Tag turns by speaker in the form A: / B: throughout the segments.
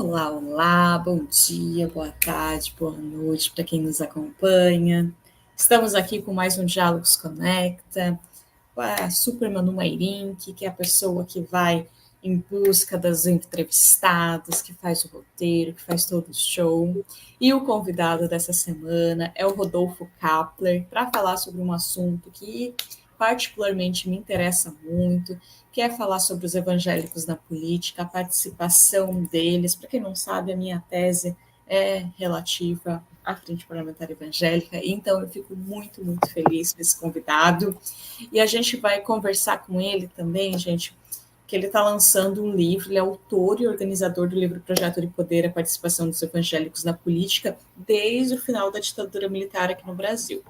A: Olá, olá, bom dia, boa tarde, boa noite para quem nos acompanha. Estamos aqui com mais um Diálogos Conecta, com a Super Manu Mairink, que é a pessoa que vai em busca das entrevistadas, que faz o roteiro, que faz todo o show. E o convidado dessa semana é o Rodolfo Kapler, para falar sobre um assunto que particularmente me interessa muito, que é falar sobre os evangélicos na política, a participação deles. Para quem não sabe, a minha tese é relativa à Frente Parlamentar Evangélica, então eu fico muito, muito feliz com esse convidado. E a gente vai conversar com ele também, gente, que ele está lançando um livro, ele é autor e organizador do livro Projeto de Poder, a participação dos evangélicos na política, desde o final da ditadura militar aqui no Brasil.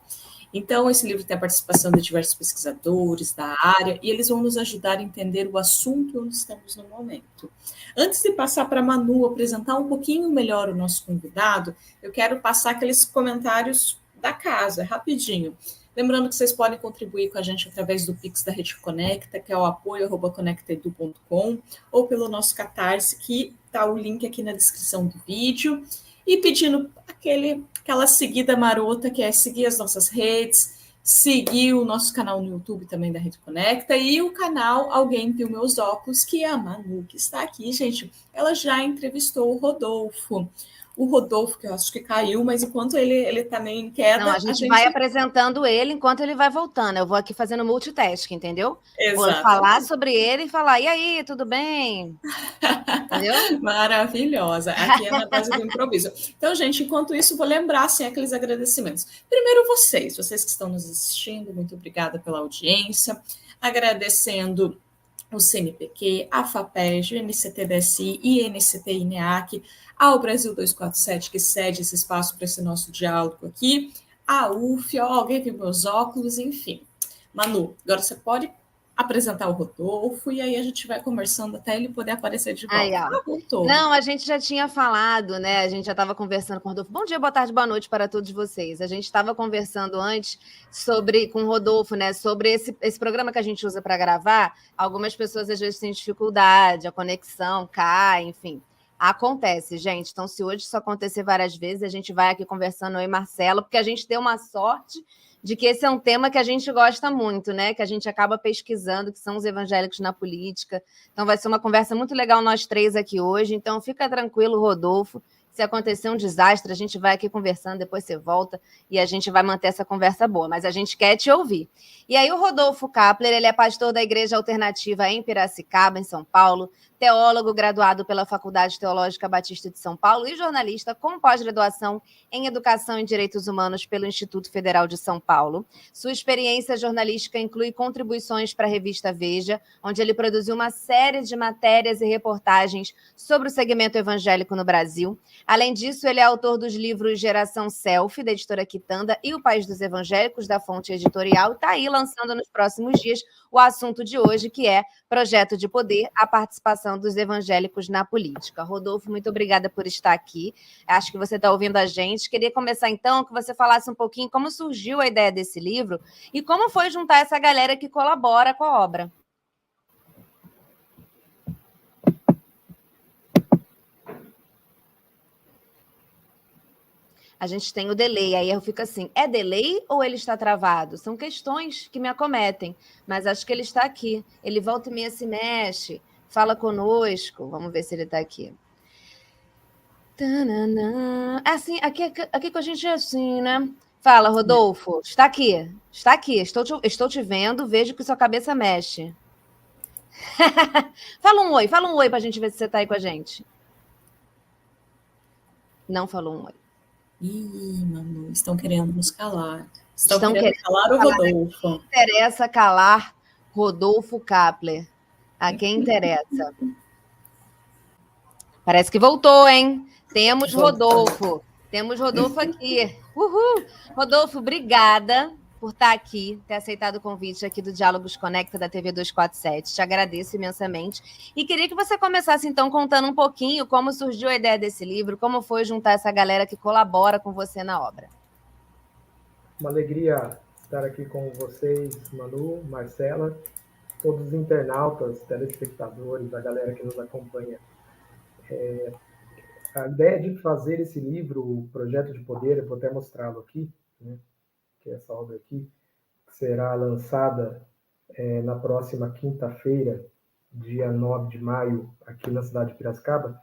A: Então, esse livro tem a participação de diversos pesquisadores da área e eles vão nos ajudar a entender o assunto onde estamos no momento. Antes de passar para a Manu apresentar um pouquinho melhor o nosso convidado, eu quero passar aqueles comentários da casa, rapidinho. Lembrando que vocês podem contribuir com a gente através do Pix da Rede Conecta, que é o apoio@conectaedu.com, ou pelo nosso Catarse, que está o link aqui na descrição do vídeo, e pedindo aquela seguida marota, que é seguir as nossas redes, seguir o nosso canal no YouTube também da Rede Conecta, e o canal Alguém Viu Meus Óculos, que é a Manu, que está aqui, gente. Ela já entrevistou o Rodolfo. O Rodolfo, que eu acho que caiu, mas enquanto ele também em queda...
B: Não, a gente vai apresentando ele enquanto ele vai voltando. Eu vou aqui fazendo multitasking, entendeu? Vou falar sobre ele e falar, e aí, tudo bem?
A: Entendeu? Maravilhosa. Aqui é na base do improviso. Então, gente, enquanto isso, vou lembrar assim, aqueles agradecimentos. Primeiro, vocês que estão nos assistindo, muito obrigada pela audiência. Agradecendo o CNPq, a FAPERJ, o NCT-DSI e NCT-INEAC, ao Brasil 247, que cede esse espaço para esse nosso diálogo aqui, a UF, Alguém Viu Meus Óculos, enfim. Manu, agora você pode apresentar o Rodolfo e aí a gente vai conversando até ele poder aparecer de volta.
B: Voltou. Não, a gente já tinha falado, né? A gente já estava conversando com o Rodolfo. Bom dia, boa tarde, boa noite para todos vocês. A gente estava conversando antes com o Rodolfo, né? Sobre esse programa que a gente usa para gravar. Algumas pessoas às vezes têm dificuldade, a conexão cai, enfim. Acontece, gente. Então, se hoje isso acontecer várias vezes, a gente vai aqui conversando eu e Marcelo, porque a gente deu uma sorte de que esse é um tema que a gente gosta muito, né? Que a gente acaba pesquisando, que são os evangélicos na política. Então vai ser uma conversa muito legal nós três aqui hoje. Então fica tranquilo, Rodolfo. Se acontecer um desastre, a gente vai aqui conversando, depois você volta e a gente vai manter essa conversa boa. Mas a gente quer te ouvir. E aí o Rodolfo Kapler, ele é pastor da Igreja Alternativa em Piracicaba, em São Paulo, teólogo graduado pela Faculdade Teológica Batista de São Paulo e jornalista com pós-graduação em Educação e Direitos Humanos pelo Instituto Federal de São Paulo. Sua experiência jornalística inclui contribuições para a revista Veja, onde ele produziu uma série de matérias e reportagens sobre o segmento evangélico no Brasil. Além disso, ele é autor dos livros Geração Selfie, da editora Quitanda, e O País dos Evangélicos, da Fonte Editorial. Está aí lançando nos próximos dias o assunto de hoje, que é Projeto de Poder, a participação dos evangélicos na política. Rodolfo, muito obrigada por estar aqui. Acho que você está ouvindo a gente. Queria começar, então, que você falasse um pouquinho como surgiu a ideia desse livro e como foi juntar essa galera que colabora com a obra. A gente tem o delay, aí eu fico assim, é delay ou ele está travado? São questões que me acometem, mas acho que ele está aqui. Ele volta e meia se mexe, fala conosco. Vamos ver se ele está aqui. Assim, aqui com a gente é assim, né? Fala, Rodolfo, está aqui, estou te vendo, vejo que sua cabeça mexe. Fala um oi para a gente ver se você está aí com a gente. Não falou um oi.
A: Ih, Manu, estão querendo nos calar. Estão querendo calar o Rodolfo.
B: A quem interessa calar Rodolfo Kapler. A quem interessa. Parece que voltou, hein? Temos Rodolfo. Temos Rodolfo aqui. Uhul! Rodolfo, obrigada por estar aqui, ter aceitado o convite aqui do Diálogos Conecta da TV 247. Te agradeço imensamente. E queria que você começasse, então, contando um pouquinho como surgiu a ideia desse livro, como foi juntar essa galera que colabora com você na obra.
C: Uma alegria estar aqui com vocês, Manu, Marcela, todos os internautas, telespectadores, a galera que nos acompanha. a ideia de fazer esse livro, o Projeto de Poder, eu vou até mostrá-lo aqui, né, que é essa obra aqui, que será lançada na próxima quinta-feira, dia 9 de maio, aqui na cidade de Piracicaba,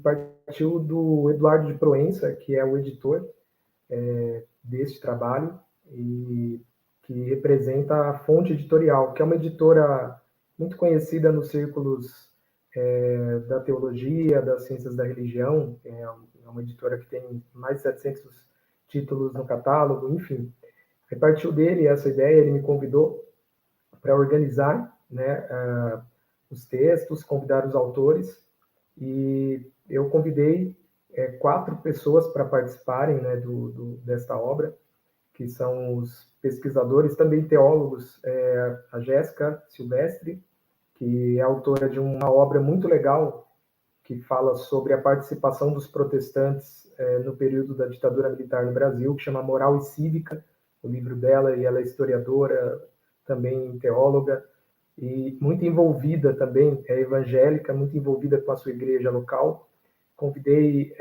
C: partiu do Eduardo de Proença, que é o editor deste trabalho, e que representa a Fonte Editorial, que é uma editora muito conhecida nos círculos da teologia, das ciências da religião, é uma editora que tem mais de 700 títulos no catálogo, enfim. Aí partiu dele essa ideia, ele me convidou para organizar, né, os textos, convidar os autores, e eu convidei 4 pessoas para participarem, né, desta obra, que são os pesquisadores, também teólogos, a Jéssica Silvestre, que é autora de uma obra muito legal que fala sobre a participação dos protestantes no período da ditadura militar no Brasil, que chama Moral e Cívica, o livro dela, e ela é historiadora, também teóloga, e muito envolvida também, é evangélica, muito envolvida com a sua igreja local. Convidei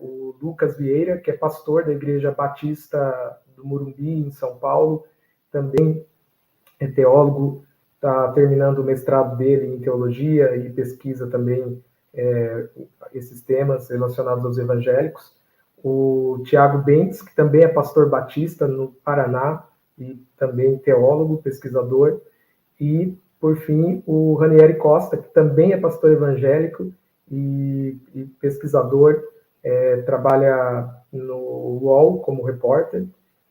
C: o Lucas Vieira, que é pastor da Igreja Batista do Morumbi, em São Paulo, também é teólogo, está terminando o mestrado dele em teologia e pesquisa também esses temas relacionados aos evangélicos. O Tiago Bentes, que também é pastor batista no Paraná e também teólogo, pesquisador. E, por fim, o Ranieri Costa, que também é pastor evangélico e pesquisador, trabalha no UOL como repórter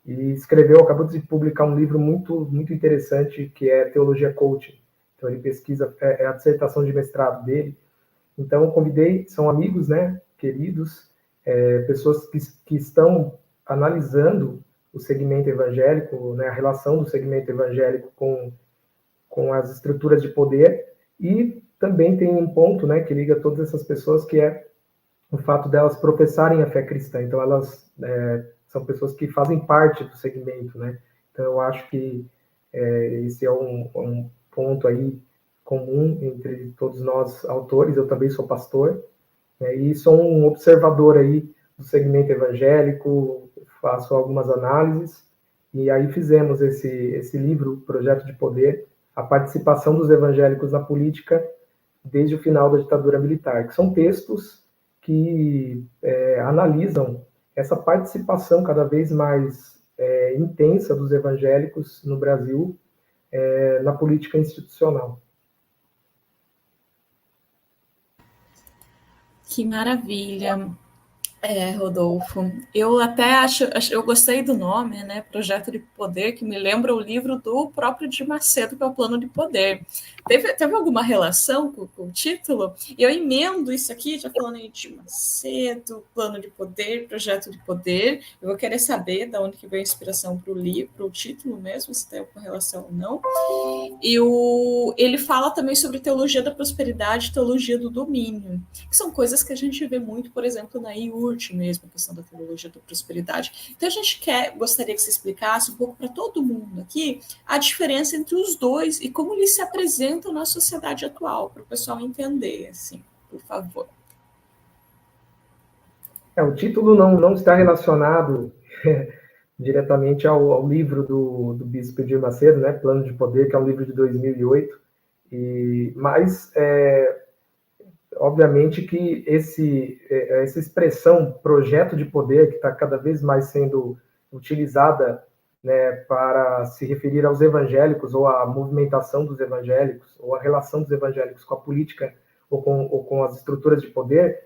C: e acabou de publicar um livro muito, muito interessante, que é Teologia Coaching. Então, ele pesquisa, é a dissertação de mestrado dele. Então, eu convidei, são amigos, né, queridos, pessoas que estão analisando o segmento evangélico, né, a relação do segmento evangélico com as estruturas de poder, e também tem um ponto, né, que liga todas essas pessoas, que é o fato delas professarem a fé cristã. Então, elas são pessoas que fazem parte do segmento, né? Então, eu acho que esse é um ponto aí comum entre todos nós autores. Eu também sou pastor, né, e sou um observador aí do segmento evangélico, faço algumas análises, e aí fizemos esse livro, Projeto de Poder, a participação dos evangélicos na política desde o final da ditadura militar, que são textos que analisam essa participação cada vez mais intensa dos evangélicos no Brasil na política institucional.
A: Que maravilha, Rodolfo. Eu até eu gostei do nome, né? Projeto de Poder, que me lembra o livro do próprio Edir Macedo, que é o Plano de Poder. Teve alguma relação com o título? Eu emendo isso aqui, já falando em Edir Macedo, Plano de Poder, Projeto de Poder. Eu vou querer saber de onde que veio a inspiração para o livro, para o título mesmo, se tem alguma relação ou não. E ele fala também sobre teologia da prosperidade e teologia do domínio, que são coisas que a gente vê muito, por exemplo, na IURT mesmo, a questão da teologia da prosperidade. Então, a gente gostaria que você explicasse um pouco para todo mundo aqui a diferença entre os dois e como eles se apresentam na sociedade atual, para o pessoal entender, assim, por favor.
C: O título não está relacionado diretamente ao livro do Bispo Edir Macedo, né, Plano de Poder, que é um livro de 2008, mas obviamente que essa expressão projeto de poder, que está cada vez mais sendo utilizada, né, para se referir aos evangélicos, ou à movimentação dos evangélicos, ou à relação dos evangélicos com a política ou com as estruturas de poder,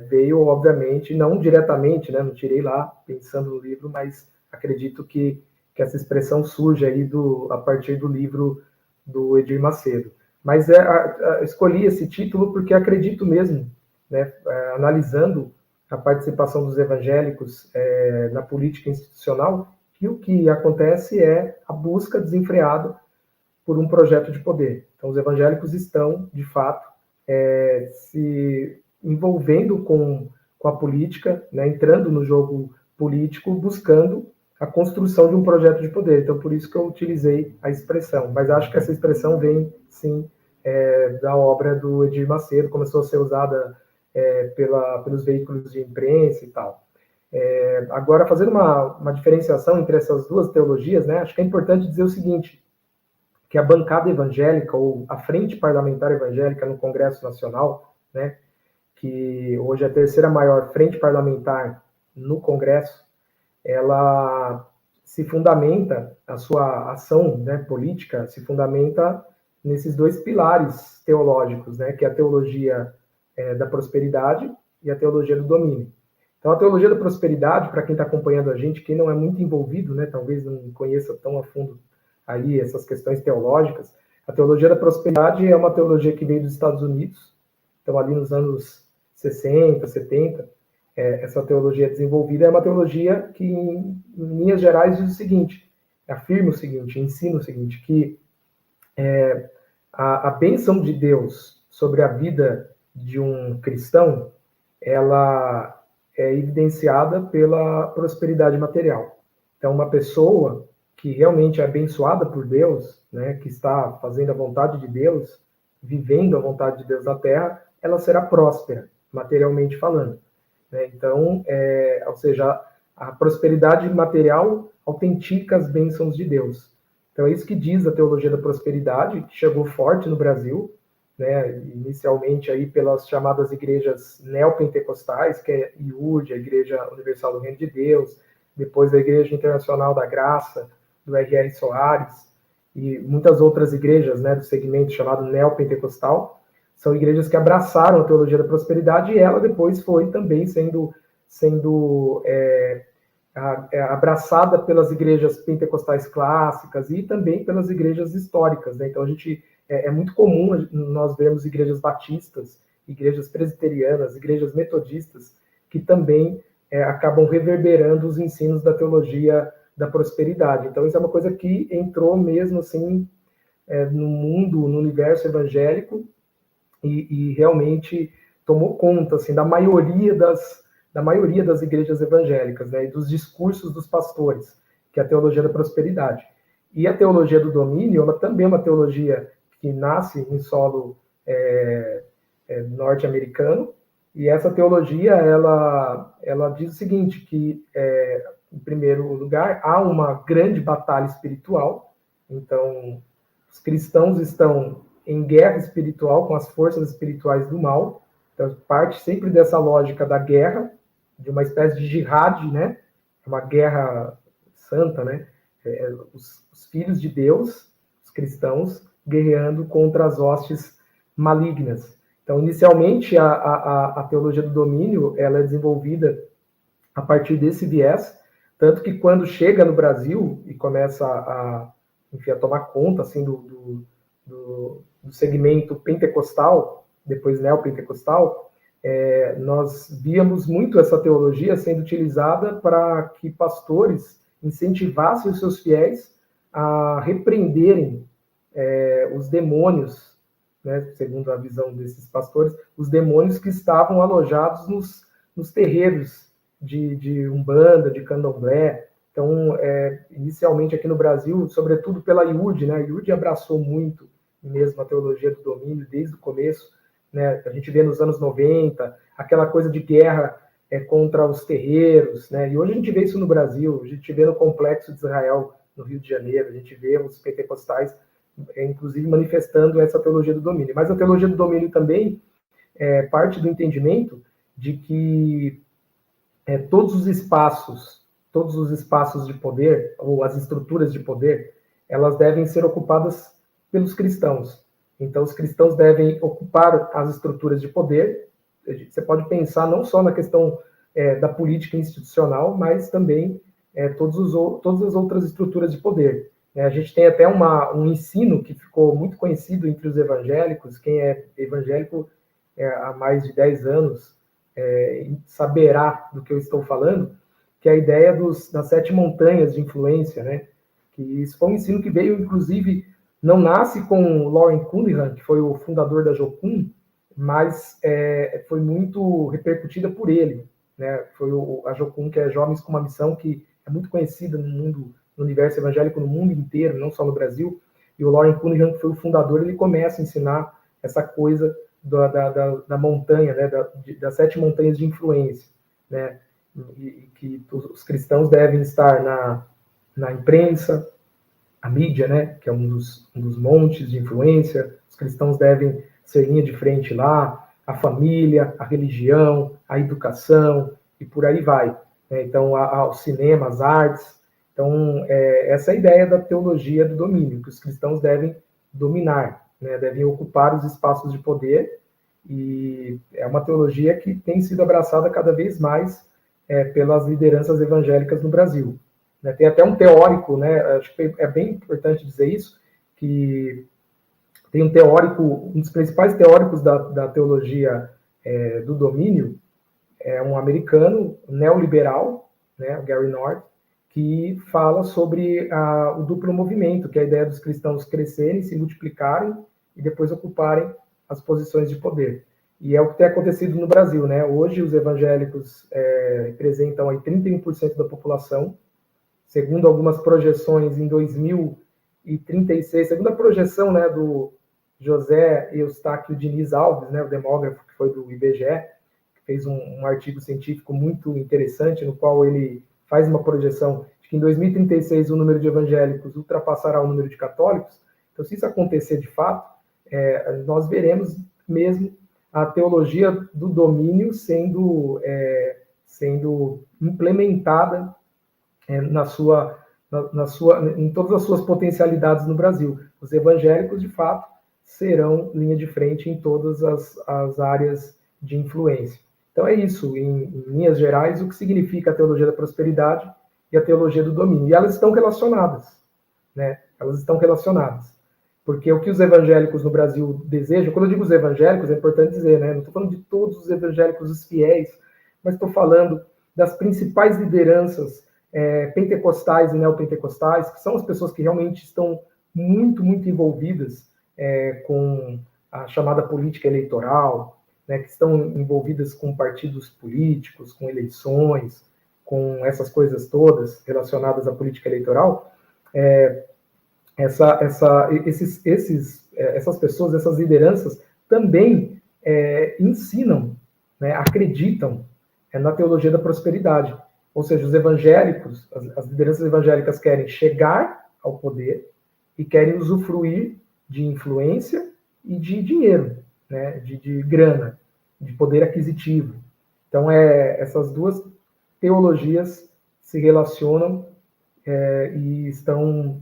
C: veio, obviamente, não diretamente, né, não tirei lá pensando no livro, mas acredito que essa expressão surge aí a partir do livro do Edir Macedo. Mas escolhi esse título porque acredito mesmo, né, analisando a participação dos evangélicos na política institucional, que o que acontece é a busca desenfreada por um projeto de poder. Então, os evangélicos estão, de fato, se envolvendo com a política, né, entrando no jogo político, buscando a construção de um projeto de poder. Então, por isso que eu utilizei a expressão. Mas acho que essa expressão vem, sim, da obra do Edir Macedo, começou a ser usada pelos veículos de imprensa e tal. Agora, fazendo uma diferenciação entre essas duas teologias, né, acho que é importante dizer o seguinte, que a bancada evangélica, ou a frente parlamentar evangélica no Congresso Nacional, né, que hoje é a terceira maior frente parlamentar no Congresso, ela se fundamenta, a sua ação, né, política, se fundamenta nesses dois pilares teológicos, né, que é a teologia da prosperidade e a teologia do domínio. Então, a teologia da prosperidade, para quem está acompanhando a gente, quem não é muito envolvido, né, talvez não conheça tão a fundo aí essas questões teológicas, a teologia da prosperidade é uma teologia que veio dos Estados Unidos, então ali nos anos 60, 70, essa teologia desenvolvida é uma teologia que, em linhas gerais, diz o seguinte, afirma o seguinte, ensina o seguinte, que a bênção de Deus sobre a vida de um cristão, ela é evidenciada pela prosperidade material. Então, uma pessoa que realmente é abençoada por Deus, né, que está fazendo a vontade de Deus, vivendo a vontade de Deus na terra, ela será próspera, materialmente falando. Né? Então, ou seja, a prosperidade material autentica as bênçãos de Deus. Então, é isso que diz a teologia da prosperidade, que chegou forte no Brasil, né, inicialmente aí pelas chamadas igrejas neopentecostais, que é a IUD, a Igreja Universal do Reino de Deus, depois a Igreja Internacional da Graça, do R.R. Soares, e muitas outras igrejas, né, do segmento chamado neopentecostal, são igrejas que abraçaram a teologia da prosperidade, e ela depois foi também sendo abraçada pelas igrejas pentecostais clássicas e também pelas igrejas históricas. Né? Então, é muito comum nós vermos igrejas batistas, igrejas presbiterianas, igrejas metodistas, que também acabam reverberando os ensinos da teologia da prosperidade. Então, isso é uma coisa que entrou mesmo assim no mundo, no universo evangélico, e realmente tomou conta assim, da maioria das igrejas evangélicas, né, e dos discursos dos pastores, que é a teologia da prosperidade. E a teologia do domínio, ela também é uma teologia que nasce em solo norte-americano, e essa teologia, ela diz o seguinte, que, em primeiro lugar, há uma grande batalha espiritual, então, os cristãos estão em guerra espiritual com as forças espirituais do mal, então, parte sempre dessa lógica da guerra, de uma espécie de jihad, né? Uma guerra santa, né? Os filhos de Deus, os cristãos, guerreando contra as hostes malignas. Então, inicialmente, a teologia do domínio, ela é desenvolvida a partir desse viés, tanto que quando chega no Brasil e começa a tomar conta assim, do segmento pentecostal, depois neopentecostal, nós víamos muito essa teologia sendo utilizada para que pastores incentivassem os seus fiéis a repreenderem os demônios, né, segundo a visão desses pastores, os demônios que estavam alojados nos terreiros de Umbanda, de Candomblé. Então, inicialmente aqui no Brasil, sobretudo pela IUD, né, a IUD abraçou muito mesmo a teologia do domínio desde o começo, né, a gente vê nos anos 90, aquela coisa de guerra contra os terreiros, né, e hoje a gente vê isso no Brasil, a gente vê no Complexo de Israel, no Rio de Janeiro, a gente vê os pentecostais, inclusive manifestando essa teologia do domínio. Mas a teologia do domínio também parte do entendimento de que todos os espaços de poder, ou as estruturas de poder, elas devem ser ocupadas pelos cristãos. Então, os cristãos devem ocupar as estruturas de poder. Você pode pensar não só na questão da política institucional, mas também todas as outras estruturas de poder. A gente tem até um ensino que ficou muito conhecido entre os evangélicos. Quem é evangélico há mais de 10 anos saberá do que eu estou falando, que é a ideia das 7 montanhas de influência, né? Que isso foi um ensino que veio, inclusive, não nasce com Loren Cunningham, que foi o fundador da Jocum, mas foi muito repercutida por ele, né? Foi a Jocum, que é Jovens com uma Missão, que é muito conhecida no universo evangélico, no mundo inteiro, não só no Brasil, e o Loren Cunningham, que foi o fundador, ele começa a ensinar essa coisa da montanha, né, das 7 montanhas de influência, né, e que os cristãos devem estar na imprensa, a mídia, né, que é um dos montes de influência. Os cristãos devem ser linha de frente lá, a família, a religião, a educação, e por aí vai. Né? Então, o cinema, as artes. Então, essa é a ideia da teologia do domínio, que os cristãos devem dominar, né? Devem ocupar os espaços de poder, e é uma teologia que tem sido abraçada cada vez mais pelas lideranças evangélicas no Brasil. Né? Tem até um teórico, né? Acho que é bem importante dizer isso, que tem um teórico, um dos principais teóricos da teologia do domínio, é um americano neoliberal, né, o Gary North, que fala sobre o duplo movimento, que é a ideia dos cristãos crescerem, se multiplicarem e depois ocuparem as posições de poder. E é o que tem acontecido no Brasil, né? Hoje os evangélicos representam aí 31% da população, segundo algumas projeções em 2036, segundo a projeção, né, do José Eustáquio Diniz Alves, né, o demógrafo que foi do IBGE, que fez um artigo científico muito interessante, no qual ele faz uma projeção de que em 2036 o número de evangélicos ultrapassará o número de católicos. Então, se isso acontecer de fato, nós veremos mesmo a teologia do domínio sendo implementada em todas as suas potencialidades no Brasil. Os evangélicos, de fato, serão linha de frente em todas as áreas de influência. Então é isso, em linhas gerais, o que significa a teologia da prosperidade e a teologia do domínio. E elas estão relacionadas, né? Elas estão relacionadas. Porque o que os evangélicos no Brasil desejam, quando eu digo os evangélicos, é importante dizer, né? Não estou falando de todos os evangélicos, os fiéis, mas estou falando das principais lideranças pentecostais e neopentecostais, que são as pessoas que realmente estão muito, muito envolvidas com a chamada política eleitoral, né, que estão envolvidas com partidos políticos, com eleições, com essas coisas todas relacionadas à política eleitoral. Essas pessoas, essas lideranças, também ensinam, né, acreditam na teologia da prosperidade. Ou seja, os evangélicos, as lideranças evangélicas querem chegar ao poder e querem usufruir de influência e de dinheiro, né, de grana, de poder aquisitivo. Então, essas duas teologias se relacionam e estão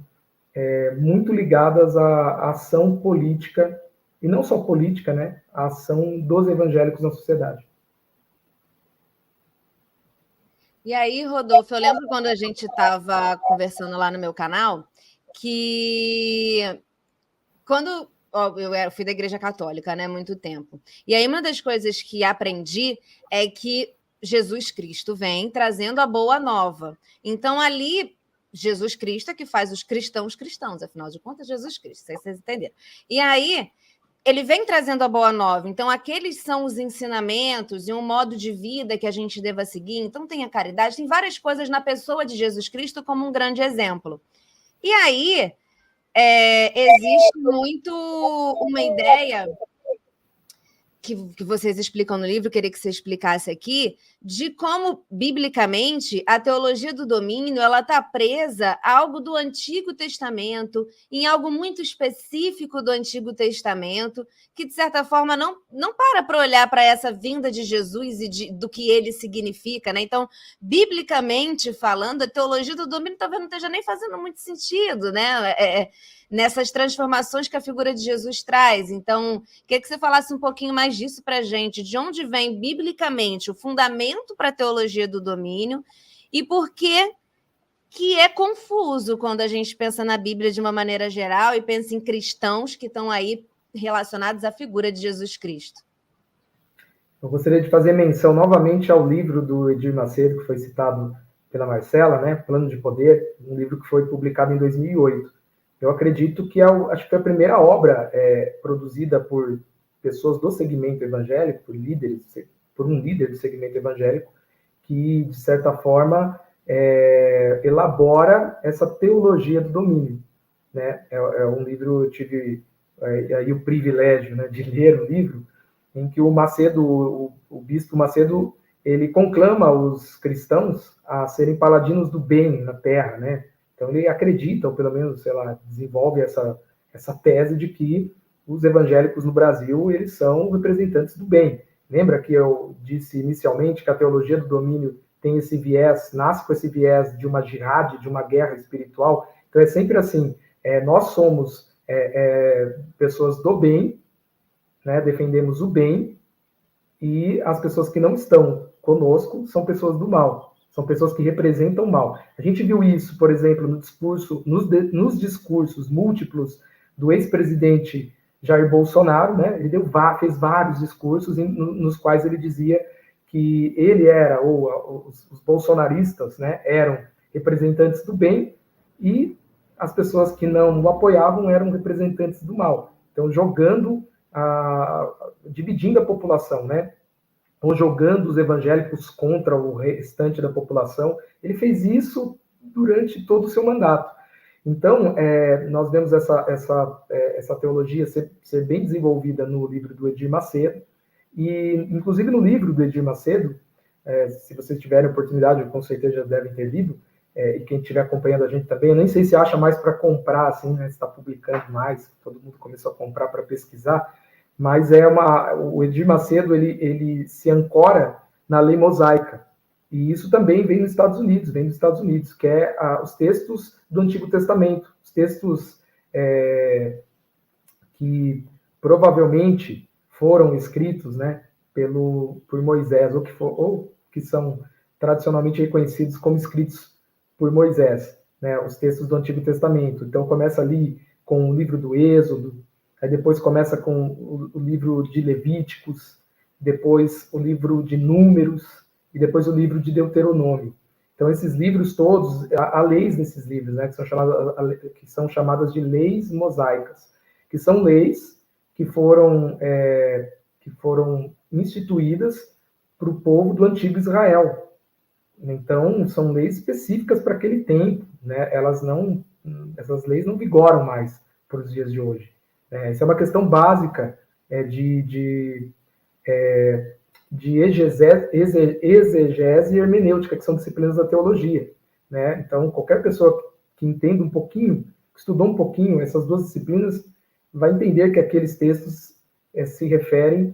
C: muito ligadas à ação política, e não só política, né, a ação dos evangélicos na sociedade.
B: E aí, Rodolfo, eu lembro quando a gente estava conversando lá no meu canal, que quando eu fui da Igreja Católica, né, muito tempo. E aí uma das coisas que aprendi é que Jesus Cristo vem trazendo a boa nova. Então ali Jesus Cristo é que faz os cristãos cristãos, afinal de contas, Jesus Cristo, vocês entenderam. E aí ele vem trazendo a boa nova. Então, aqueles são os ensinamentos e um modo de vida que a gente deva seguir. Então, tem a caridade, tem várias coisas na pessoa de Jesus Cristo como um grande exemplo. E aí, existe muito uma ideia que vocês explicam no livro, queria que você explicasse aqui, de como, biblicamente, a teologia do domínio ela está presa a algo do Antigo Testamento, em algo muito específico do Antigo Testamento, que, de certa forma, não para olhar para essa vinda de Jesus e do que ele significa. Né? Então, biblicamente falando, a teologia do domínio talvez não esteja nem fazendo muito sentido, né? Nessas transformações que a figura de Jesus traz. Então, queria que você falasse um pouquinho mais disso para a gente, de onde vem, biblicamente, o fundamento para a teologia do domínio e por que é confuso quando a gente pensa na Bíblia de uma maneira geral e pensa em cristãos que estão aí relacionados à figura de Jesus Cristo.
C: Eu gostaria de fazer menção novamente ao livro do Edir Macedo, que foi citado pela Marcela, né, Plano de Poder, um livro que foi publicado em 2008. Eu acredito que acho que foi a primeira obra produzida por pessoas do segmento evangélico, por um líder do segmento evangélico, que, de certa forma, elabora essa teologia do domínio. Né? Um livro, eu tive aí o privilégio, né, de ler o livro, em que o Macedo, o bispo Macedo, ele conclama os cristãos a serem paladinos do bem na Terra, né? Então ele acredita, ou pelo menos, sei lá, desenvolve essa tese de que os evangélicos no Brasil, eles são representantes do bem. Lembra que eu disse inicialmente que a teologia do domínio tem esse viés, nasce com esse viés de uma jihad, de uma guerra espiritual? Então é sempre assim, nós somos pessoas do bem, né, defendemos o bem, e as pessoas que não estão conosco são pessoas do mal, são pessoas que representam o mal. A gente viu isso, por exemplo, no discurso, nos discursos múltiplos do ex-presidente Jair Bolsonaro, né? Ele fez vários discursos nos quais ele dizia que ele era, ou os bolsonaristas, né, eram representantes do bem, e as pessoas que não o apoiavam eram representantes do mal. Então, dividindo a população, né? Ou jogando os evangélicos contra o restante da população. Ele fez isso durante todo o seu mandato. Então, nós vemos essa teologia ser bem desenvolvida no livro do Edir Macedo, e, inclusive, no livro do Edir Macedo, se vocês tiverem oportunidade, com certeza já devem ter lido, e quem estiver acompanhando a gente também, eu nem sei se acha mais para comprar, assim, né, se está publicando mais, todo mundo começou a comprar para pesquisar, mas o Edir Macedo, ele se ancora na lei mosaica, e isso também vem dos Estados Unidos, que é os textos do Antigo Testamento, os textos que provavelmente foram escritos, né, por Moisés, ou que são tradicionalmente reconhecidos como escritos por Moisés, né, os textos do Antigo Testamento. Então começa ali com o livro do Êxodo, aí depois começa com o livro de Levíticos, depois o livro de Números, e depois o livro de Deuteronômio. Então, esses livros todos, há leis nesses livros, né, que são chamadas de leis mosaicas, que são leis que foram instituídas para o povo do antigo Israel. Então, são leis específicas para aquele tempo, né? Essas leis não vigoram mais para os dias de hoje. Essa é uma questão básica de exegese e hermenêutica, que são disciplinas da teologia, né? Então, qualquer pessoa que entenda um pouquinho, que estudou um pouquinho essas duas disciplinas, vai entender que aqueles textos se referem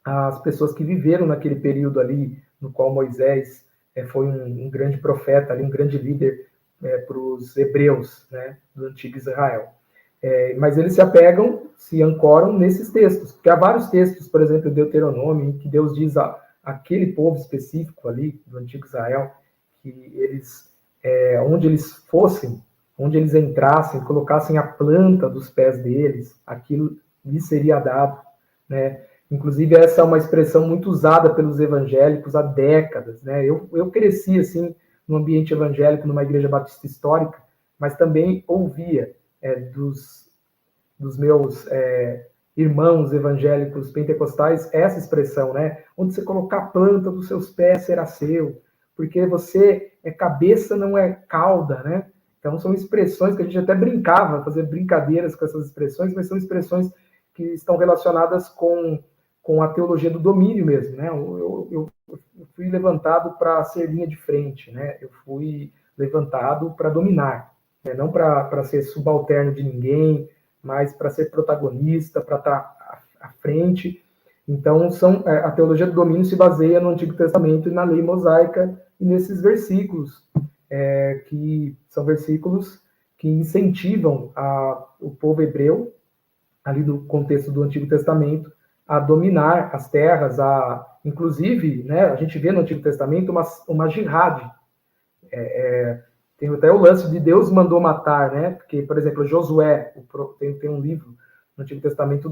C: às pessoas que viveram naquele período ali, no qual Moisés foi um grande profeta, ali, um grande líder para os hebreus, né, do antigo Israel. Mas eles se ancoram nesses textos, porque há vários textos, por exemplo, em Deuteronômio, em que Deus diz àquele povo específico ali, do antigo Israel, que eles, onde eles fossem, onde eles entrassem, colocassem a planta dos pés deles, aquilo lhes seria dado, né? Inclusive, essa é uma expressão muito usada pelos evangélicos há décadas, né? Eu cresci, assim, no ambiente evangélico, numa igreja batista histórica, mas também ouvia dos meus irmãos evangélicos pentecostais essa expressão, né? Onde você colocar a planta dos seus pés será seu, porque você é cabeça, não é cauda, né? Então, são expressões que a gente até brincava, fazia brincadeiras com essas expressões, mas são expressões que estão relacionadas com a teologia do domínio mesmo, né? Eu fui levantado para ser linha de frente, né? Eu fui levantado para dominar, né? Não para ser subalterno de ninguém, mas para ser protagonista, para estar à frente. Então, a teologia do domínio se baseia no Antigo Testamento e na lei mosaica e nesses versículos, que são versículos que incentivam o povo hebreu, ali do contexto do Antigo Testamento, a dominar as terras, inclusive, né, a gente vê no Antigo Testamento uma jihad. Tem até o lance de Deus mandou matar, né? Porque, por exemplo, Josué, tem um livro no Antigo Testamento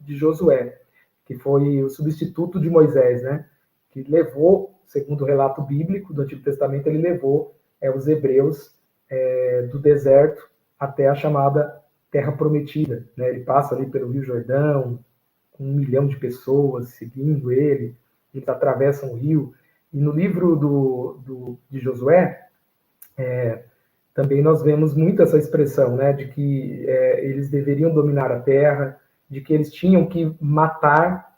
C: de Josué, que foi o substituto de Moisés, né? Que levou, segundo o relato bíblico do Antigo Testamento, ele levou os hebreus do deserto até a chamada Terra Prometida, né? Ele passa ali pelo Rio Jordão, com 1 milhão de pessoas seguindo ele, eles atravessam o rio. E no livro de Josué, também nós vemos muito essa expressão, né, de que eles deveriam dominar a terra, de que eles tinham que matar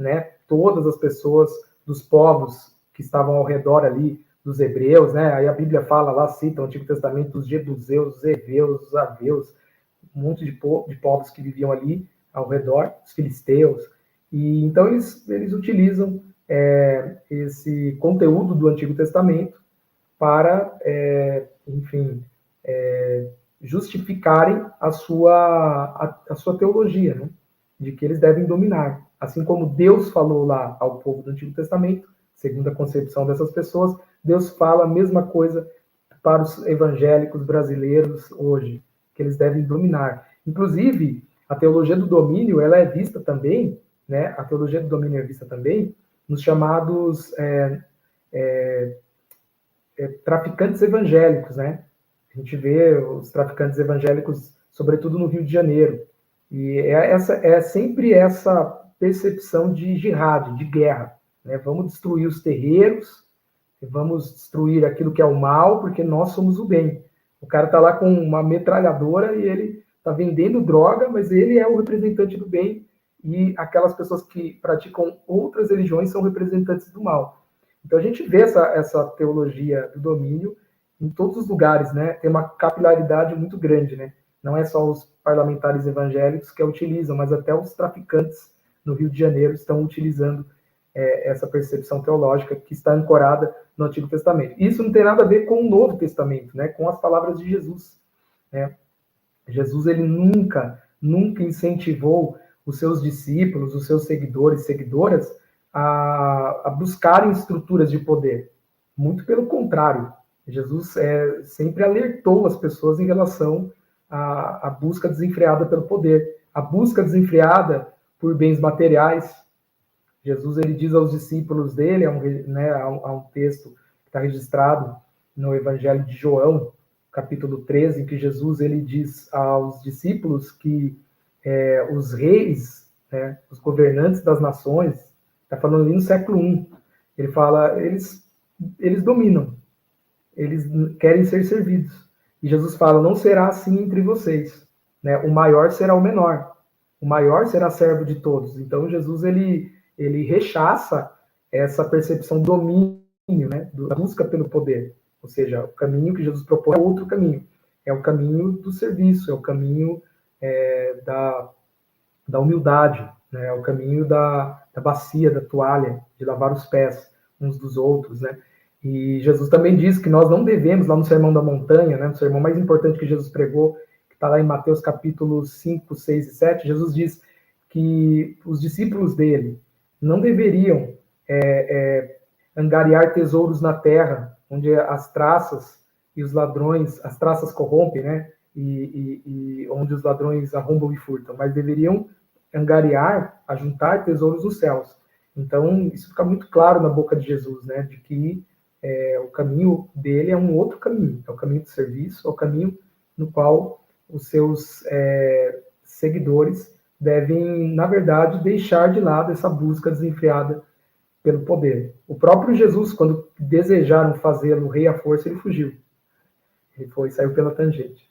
C: né, todas as pessoas dos povos que estavam ao redor ali, dos hebreus, né, aí a Bíblia fala lá, cita o Antigo Testamento, os jebuseus, os heveus, os aveus, um monte de povos que viviam ali ao redor, os filisteus, e então eles utilizam esse conteúdo do Antigo Testamento para, enfim, justificarem a sua teologia, né? De que eles devem dominar. Assim como Deus falou lá ao povo do Antigo Testamento, segundo a concepção dessas pessoas, Deus fala a mesma coisa para os evangélicos brasileiros hoje, que eles devem dominar. Inclusive, a teologia do domínio, ela é vista também, né? A teologia do domínio é vista também nos chamados traficantes evangélicos, né? A gente vê os traficantes evangélicos, sobretudo no Rio de Janeiro. E é sempre essa percepção de jihad, de guerra, né? Vamos destruir os terreiros, vamos destruir aquilo que é o mal, porque nós somos o bem. O cara está lá com uma metralhadora e ele está vendendo droga, mas ele é o representante do bem, e aquelas pessoas que praticam outras religiões são representantes do mal. Então a gente vê essa teologia do domínio em todos os lugares, né? Tem uma capilaridade muito grande, né? Não é só os parlamentares evangélicos que a utilizam, mas até os traficantes no Rio de Janeiro estão utilizando essa percepção teológica que está ancorada no Antigo Testamento. Isso não tem nada a ver com o Novo Testamento, né? Com as palavras de Jesus, né? Jesus, ele nunca incentivou os seus discípulos, os seus seguidores, seguidoras, a buscarem estruturas de poder. Muito pelo contrário. Jesus sempre alertou as pessoas em relação à busca desenfreada pelo poder, a busca desenfreada por bens materiais. Jesus, ele diz aos discípulos dele, há um texto que está registrado no Evangelho de João, capítulo 13, em que Jesus, ele diz aos discípulos que os reis, né, os governantes das nações, está falando ali no século I, ele fala, eles dominam, eles querem ser servidos. E Jesus fala, não será assim entre vocês, né? O maior será o menor, o maior será servo de todos. Então Jesus, ele rechaça essa percepção do domínio, né? Da busca pelo poder. Ou seja, o caminho que Jesus propõe é outro caminho. É o caminho do serviço, é o caminho da humildade, né? É o caminho da bacia, da toalha, de lavar os pés uns dos outros, né? E Jesus também diz que nós não devemos, lá no Sermão da Montanha, né, o sermão mais importante que Jesus pregou, que está lá em Mateus capítulos 5, 6 e 7, Jesus diz que os discípulos dele não deveriam angariar tesouros na terra, onde as traças e os ladrões, as traças corrompem, né, e onde os ladrões arrombam e furtam, mas deveriam angariar, ajuntar tesouros nos céus. Então, isso fica muito claro na boca de Jesus, né, de que o caminho dele é um outro caminho, é o caminho do serviço, é o caminho no qual os seus seguidores devem, na verdade, deixar de lado essa busca desenfreada pelo poder. O próprio Jesus, quando desejaram fazê-lo rei à força, ele fugiu. Ele saiu pela tangente.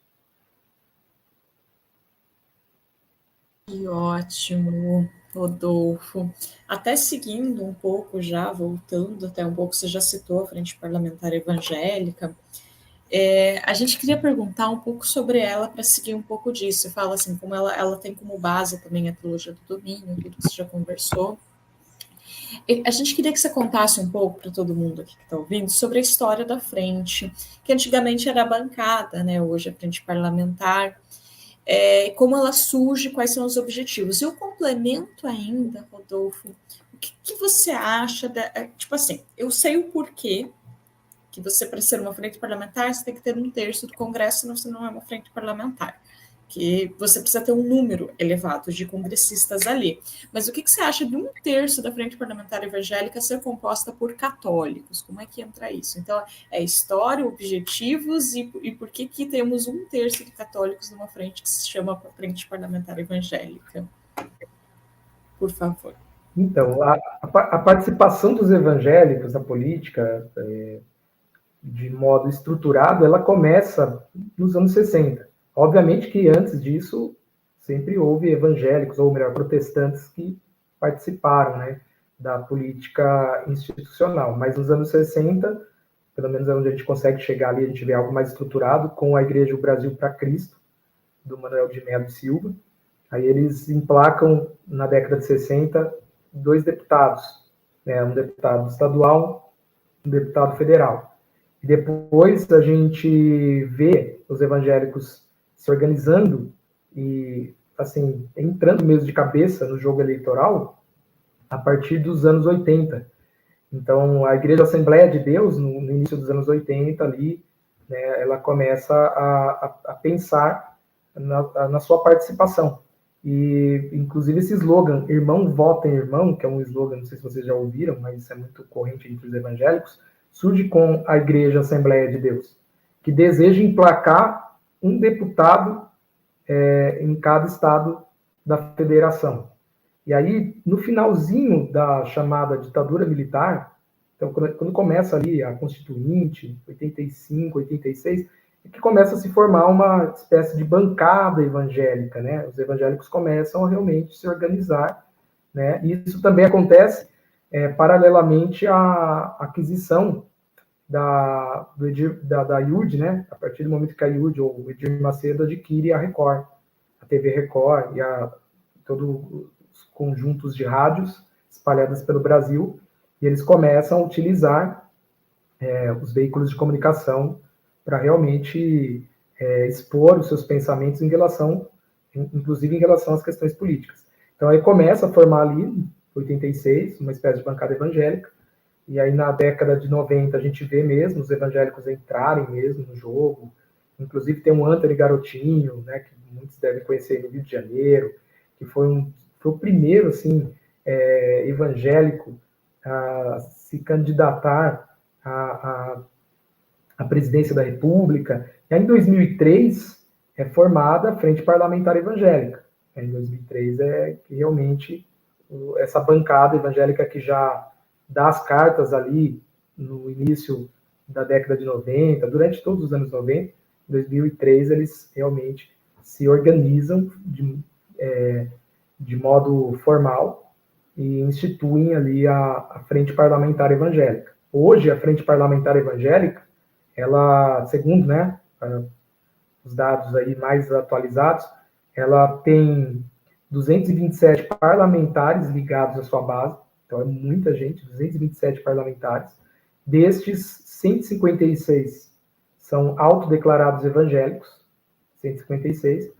A: Que ótimo, Rodolfo. Até seguindo um pouco já, voltando até um pouco, você já citou a Frente Parlamentar Evangélica. A gente queria perguntar um pouco sobre ela para seguir um pouco disso. Você fala assim, como ela tem como base também a teologia do domínio, tudo que você já conversou. A gente queria que você contasse um pouco para todo mundo aqui que está ouvindo sobre a história da frente, que antigamente era a bancada, né? Hoje é a Frente Parlamentar. Como ela surge, quais são os objetivos. Eu complemento ainda, Rodolfo, o que você acha, tipo assim, eu sei o porquê que você, para ser uma frente parlamentar, você tem que ter 1/3 do Congresso, senão você não é uma frente parlamentar, que você precisa ter um número elevado de congressistas ali. Mas o que você acha de 1/3 da frente parlamentar evangélica ser composta por católicos? Como é que entra isso? Então, história, objetivos e por que temos 1/3 de católicos numa frente que se chama Frente Parlamentar Evangélica? Por favor.
C: Então, a participação dos evangélicos na política, de modo estruturado, ela começa nos anos 60. Obviamente que antes disso sempre houve evangélicos, ou melhor, protestantes que participaram, né, da política institucional. Mas nos anos 60, pelo menos é onde a gente consegue chegar ali, a gente vê algo mais estruturado, com a Igreja O Brasil para Cristo, do Manuel de Melo Silva. Aí eles emplacam, na década de 60, 2 deputados, né, um deputado estadual, um deputado federal. E depois a gente vê os evangélicos se organizando e, assim, entrando mesmo de cabeça no jogo eleitoral a partir dos anos 80. Então, a Igreja Assembleia de Deus, no início dos anos 80, ali, né, ela começa a pensar na sua participação. E, inclusive, esse slogan, Irmão Vota em Irmão, que é um slogan, não sei se vocês já ouviram, mas é muito corrente entre os evangélicos, surge com a Igreja Assembleia de Deus, que deseja emplacar um deputado em cada estado da federação. E aí, no finalzinho da chamada ditadura militar, então, quando começa ali a Constituinte, 85, 86, é que começa a se formar uma espécie de bancada evangélica, né? Os evangélicos começam a realmente se organizar, né? E isso também acontece paralelamente à aquisição da IURD, né? A partir do momento que a IURD, ou o Edir Macedo, adquire a Record, a TV Record e todos os conjuntos de rádios espalhadas pelo Brasil, e eles começam a utilizar os veículos de comunicação para realmente expor os seus pensamentos inclusive em relação às questões políticas. Então aí começa a formar ali, em 86, uma espécie de bancada evangélica, e aí na década de 90 a gente vê mesmo os evangélicos entrarem mesmo no jogo, inclusive tem um Anthony Garotinho, né, que muitos devem conhecer no Rio de Janeiro, que foi o primeiro, assim, evangélico a se candidatar à presidência da República. E aí, em 2003, é formada a Frente Parlamentar Evangélica. Em 2003 é que realmente essa bancada evangélica que já dá as cartas ali no início da década de 90, durante todos os anos 90, em 2003 eles realmente se organizam de modo formal e instituem ali a Frente Parlamentar Evangélica. Hoje, a Frente Parlamentar Evangélica, ela, segundo, né, os dados aí mais atualizados, ela tem 227 parlamentares ligados à sua base, então é muita gente, 227 parlamentares. Destes, 156 são autodeclarados evangélicos, 156,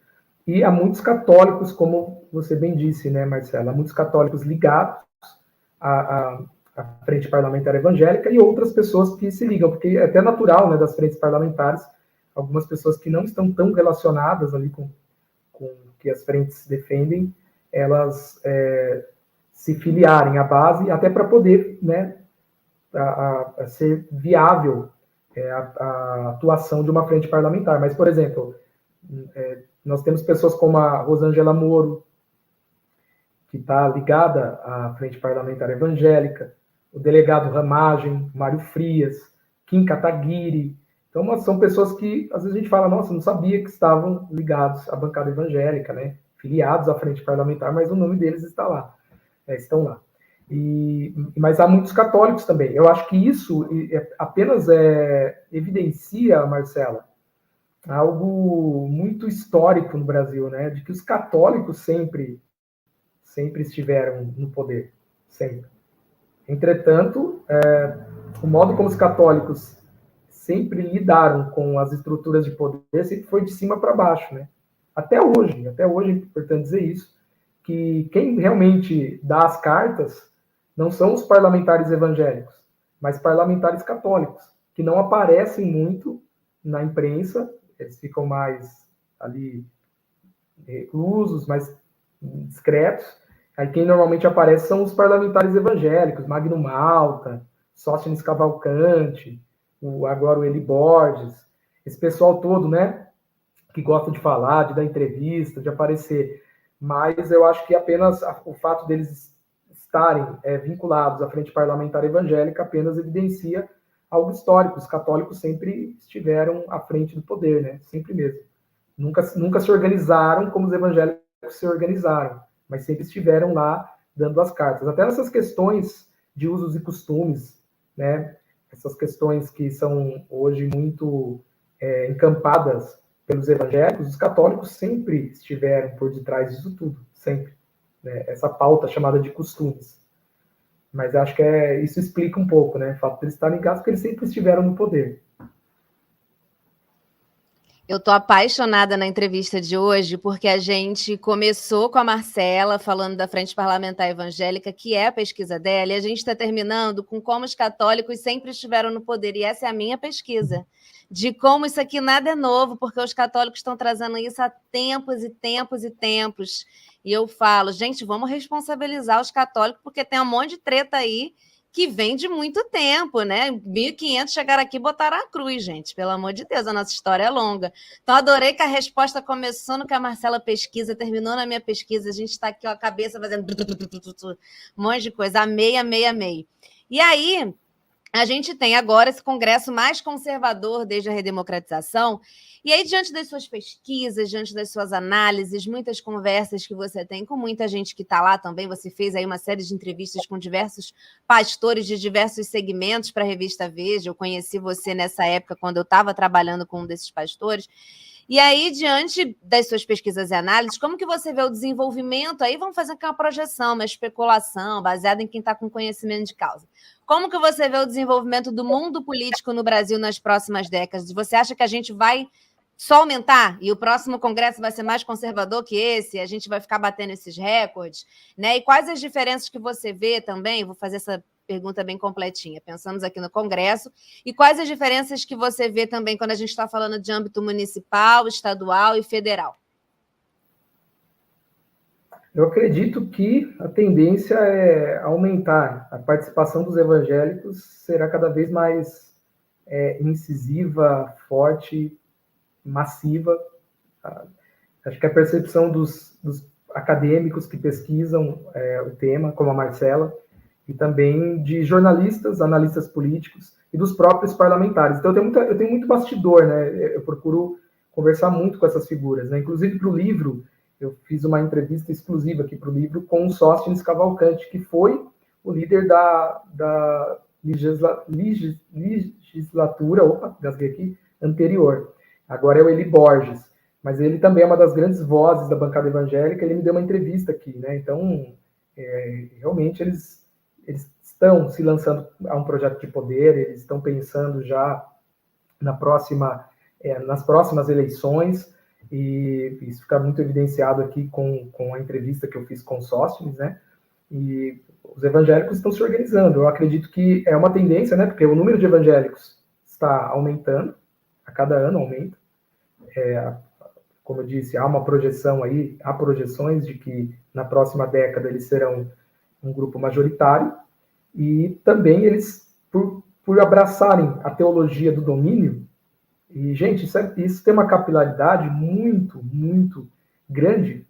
C: e há muitos católicos, como você bem disse, né, Marcela, há muitos católicos ligados à Frente Parlamentar Evangélica e outras pessoas que se ligam, porque é até natural, né, das frentes parlamentares, algumas pessoas que não estão tão relacionadas ali com o que as frentes defendem, elas se filiarem à base, até para poder, né, a ser viável a atuação de uma frente parlamentar. Mas, por exemplo, nós temos pessoas como a Rosângela Moro, que está ligada à Frente Parlamentar Evangélica, o delegado Ramagem, Mário Frias, Kim Kataguiri. Então, são pessoas que, às vezes, a gente fala, nossa, não sabia que estavam ligados à bancada evangélica, né? Filiados à Frente Parlamentar, mas o nome deles está lá, estão lá. Mas há muitos católicos também. Eu acho que isso apenas evidencia, Marcela, algo muito histórico no Brasil, né? De que os católicos sempre estiveram no poder, sempre. Entretanto, o modo como os católicos sempre lidaram com as estruturas de poder sempre foi de cima para baixo, né? Até hoje é importante dizer isso, que quem realmente dá as cartas não são os parlamentares evangélicos, mas parlamentares católicos, que não aparecem muito na imprensa, eles ficam mais ali reclusos, mais discretos. Aí quem normalmente aparece são os parlamentares evangélicos, Magno Malta, Sóstenes Cavalcante, agora o Eli Borges, esse pessoal todo, né, que gosta de falar, de dar entrevista, de aparecer. Mas eu acho que apenas o fato deles estarem vinculados à Frente Parlamentar Evangélica apenas evidencia algo histórico. Os católicos sempre estiveram à frente do poder, né? Sempre mesmo. Nunca se organizaram como os evangélicos se organizaram, mas sempre estiveram lá dando as cartas. Até essas questões de usos e costumes, né? Essas questões que são hoje muito encampadas pelos evangélicos, os católicos sempre estiveram por detrás disso tudo, sempre. Né? Essa pauta chamada de costumes. Mas acho que isso explica um pouco, né? O fato de eles estarem ligados, porque eles sempre estiveram no poder.
B: Eu estou apaixonada na entrevista de hoje, porque a gente começou com a Marcela falando da Frente Parlamentar Evangélica, que é a pesquisa dela, e a gente está terminando com como os católicos sempre estiveram no poder, e essa é a minha pesquisa, de como isso aqui nada é novo, porque os católicos estão trazendo isso há tempos e tempos e tempos. E eu falo, gente, vamos responsabilizar os católicos, porque tem um monte de treta aí que vem de muito tempo, né? 1500 chegaram aqui e botaram a cruz, gente. Pelo amor de Deus, a nossa história é longa. Então, adorei que a resposta começou no que a Marcela pesquisa, terminou na minha pesquisa. A gente está aqui, ó, a cabeça fazendo um monte de coisa. Amei, amei, amei. E aí, a gente tem agora esse congresso mais conservador desde a redemocratização. E aí, diante das suas pesquisas, diante das suas análises, muitas conversas que você tem com muita gente que está lá também, você fez aí uma série de entrevistas com diversos pastores de diversos segmentos para a revista Veja. Eu conheci você nessa época, quando eu estava trabalhando com um desses pastores. E aí, diante das suas pesquisas e análises, como que você vê o desenvolvimento? Aí vamos fazer aqui uma projeção, uma especulação, baseada em quem está com conhecimento de causa. Como que você vê o desenvolvimento do mundo político no Brasil nas próximas décadas? Você acha que a gente vai só aumentar e o próximo congresso vai ser mais conservador que esse? A gente vai ficar batendo esses recordes? Né? E quais as diferenças que você vê também? Vou fazer essa pergunta bem completinha. Pensamos aqui no Congresso. E quais as diferenças que você vê também quando a gente está falando de âmbito municipal, estadual e federal?
C: Eu acredito que a tendência é aumentar. A participação dos evangélicos será cada vez mais incisiva, forte, massiva. Acho que a percepção dos acadêmicos que pesquisam o tema, como a Marcela, e também de jornalistas, analistas políticos e dos próprios parlamentares. Então, eu tenho muito bastidor, né? Eu procuro conversar muito com essas figuras, né? Inclusive, para o livro, eu fiz uma entrevista exclusiva aqui para o livro com o Sóstenes Cavalcante, que foi o líder da legislatura, gasguei aqui, anterior. Agora é o Eli Borges, mas ele também é uma das grandes vozes da bancada evangélica, ele me deu uma entrevista aqui, né? Então, realmente, eles estão se lançando a um projeto de poder, eles estão pensando já nas próximas eleições, e isso fica muito evidenciado aqui com a entrevista que eu fiz com o Sóstenes, né? E os evangélicos estão se organizando. Eu acredito que é uma tendência, né? Porque o número de evangélicos está aumentando, a cada ano aumenta. Como eu disse, há uma projeção aí, há projeções de que na próxima década eles serão um grupo majoritário, e também eles, por abraçarem a teologia do domínio, e, gente, isso tem uma capilaridade muito, muito grande,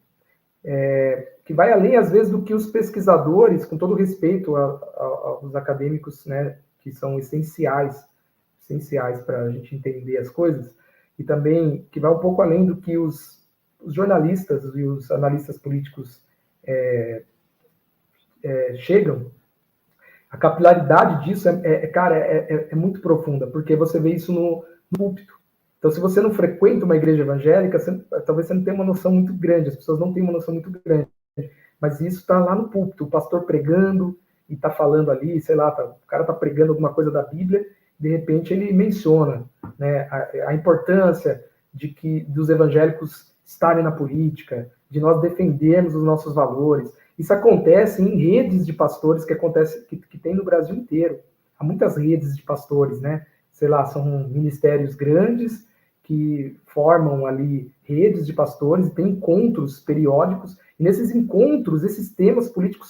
C: que vai além, às vezes, do que os pesquisadores, com todo respeito aos acadêmicos, né, que são essenciais para a gente entender as coisas, e também que vai um pouco além do que os jornalistas e os analistas políticos chegam. A capilaridade disso é muito profunda, porque você vê isso no púlpito. Então, se você não frequenta uma igreja evangélica, talvez você não tenha uma noção muito grande, as pessoas não têm uma noção muito grande, mas isso está lá no púlpito, o pastor pregando e está falando ali, sei lá, o cara está pregando alguma coisa da Bíblia, de repente ele menciona, né, a importância dos evangélicos estarem na política, de nós defendermos os nossos valores. Isso acontece em redes de pastores que tem no Brasil inteiro. Há muitas redes de pastores, né? Sei lá, são ministérios grandes que formam ali redes de pastores e tem encontros periódicos, e nesses encontros, esses temas políticos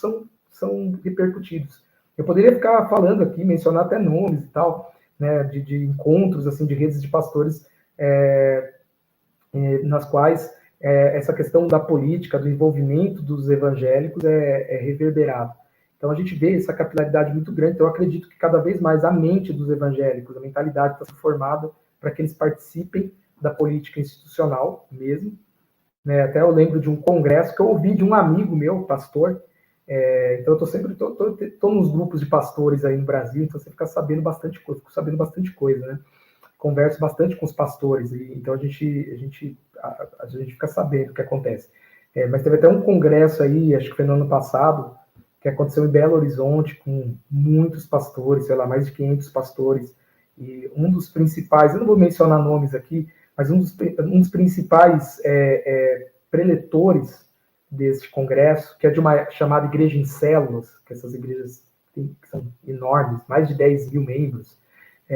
C: são repercutidos. Eu poderia ficar falando aqui, mencionar até nomes e tal, né, de encontros, assim, de redes de pastores nas quais essa questão da política, do envolvimento dos evangélicos é reverberado. Então, a gente vê essa capilaridade muito grande. Então, eu acredito que cada vez mais a mente dos evangélicos, a mentalidade está sendo formada para que eles participem da política institucional mesmo. Né? Até eu lembro de um congresso que eu ouvi de um amigo meu, pastor, Então, eu estou nos grupos de pastores aí no Brasil, então você fica sabendo bastante coisa, fico sabendo bastante coisa, né? Converso bastante com os pastores, então a gente fica sabendo o que acontece. Mas teve até um congresso aí, acho que foi no ano passado, que aconteceu em Belo Horizonte, com muitos pastores, sei lá, mais de 500 pastores, e um dos principais, eu não vou mencionar nomes aqui, mas um dos principais preletores deste congresso, que é de uma chamada igreja em células, que essas igrejas que são enormes, mais de 10 mil membros,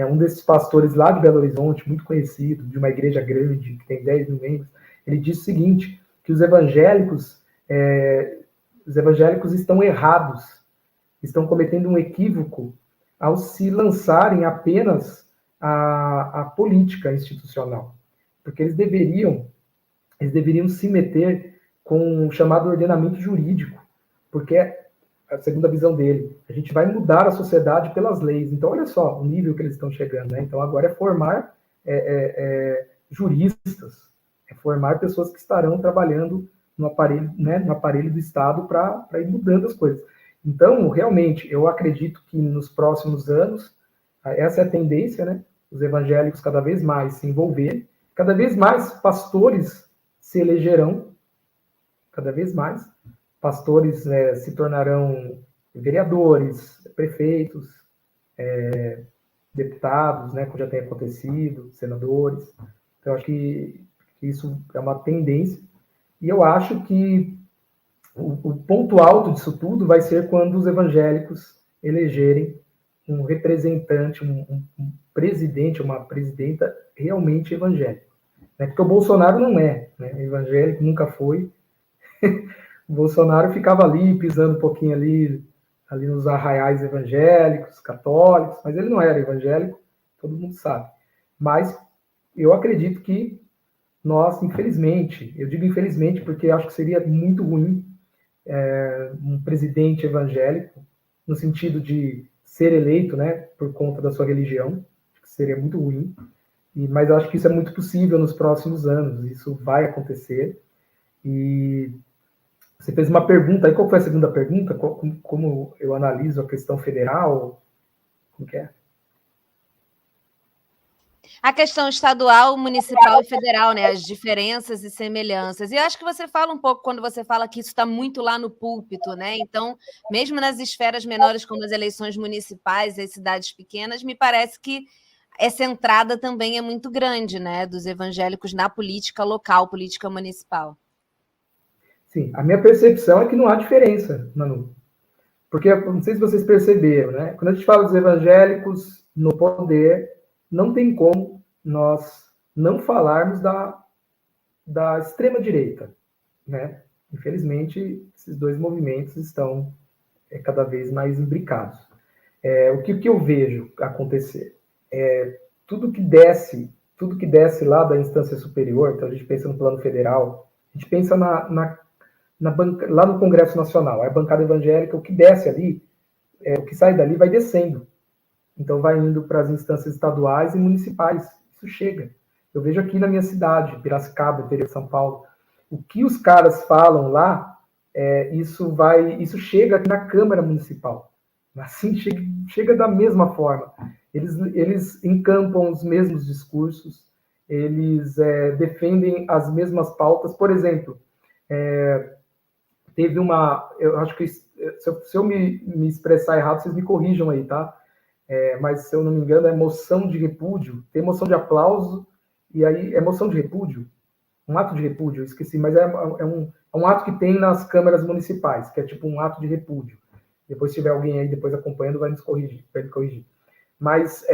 C: um desses pastores lá de Belo Horizonte, muito conhecido, de uma igreja grande, que tem 10 mil membros, ele disse o seguinte, que os evangélicos estão errados, estão cometendo um equívoco ao se lançarem apenas à política institucional, porque eles deveriam se meter com o chamado ordenamento jurídico, porque segundo a visão dele, a gente vai mudar a sociedade pelas leis. Então, olha só o nível que eles estão chegando, né? Então, agora é formar juristas, é formar pessoas que estarão trabalhando no aparelho, né, no aparelho do Estado para ir mudando as coisas. Então, realmente, eu acredito que nos próximos anos, essa é a tendência, né? Os evangélicos cada vez mais se envolverem, cada vez mais pastores se elegerão, cada vez mais pastores se tornarão vereadores, prefeitos, deputados, né, como já tem acontecido, senadores. Então, acho que isso é uma tendência. E eu acho que o ponto alto disso tudo vai ser quando os evangélicos elegerem um representante, um presidente, uma presidenta realmente evangélico. Né? Porque o Bolsonaro não é, né? Evangélico, nunca foi. O Bolsonaro ficava ali, pisando um pouquinho ali nos arraiais evangélicos, católicos, mas ele não era evangélico, todo mundo sabe. Mas eu acredito que nós, infelizmente, eu digo infelizmente porque acho que seria muito ruim um presidente evangélico, no sentido de ser eleito, né, por conta da sua religião, seria muito ruim, mas eu acho que isso é muito possível nos próximos anos, isso vai acontecer. E você fez uma pergunta aí, qual foi a segunda pergunta? Como eu analiso a questão federal? Como que é?
B: A questão estadual, municipal e federal, né? As diferenças e semelhanças. E eu acho que você fala um pouco quando você fala que isso está muito lá no púlpito, né? Então, mesmo nas esferas menores, como as eleições municipais, as cidades pequenas, me parece que essa entrada também é muito grande, né? Dos evangélicos na política local, política municipal.
C: Sim, a minha percepção é que não há diferença, Manu. Porque, não sei se vocês perceberam, né? Quando a gente fala dos evangélicos no poder, não tem como nós não falarmos da extrema-direita, né? Infelizmente, esses dois movimentos estão cada vez mais imbricados. O que eu vejo acontecer? Tudo que desce lá da instância superior, então a gente pensa no plano federal, a gente pensa lá no Congresso Nacional, a bancada evangélica, o que desce ali, o que sai dali vai descendo. Então, vai indo para as instâncias estaduais e municipais. Isso chega. Eu vejo aqui na minha cidade, Piracicaba, interior de São Paulo, o que os caras falam lá, isso chega aqui na Câmara Municipal. Assim, chega da mesma forma. Eles encampam os mesmos discursos, eles defendem as mesmas pautas. Por exemplo, teve eu acho que, se eu me expressar errado, vocês me corrijam aí, tá? Mas, se eu não me engano, é moção de repúdio, tem moção de aplauso, e aí é moção de repúdio, um ato de repúdio, eu esqueci, mas é um ato que tem nas câmaras municipais, que é tipo um ato de repúdio. Depois, se tiver alguém aí depois acompanhando, vai me corrigir. Mas,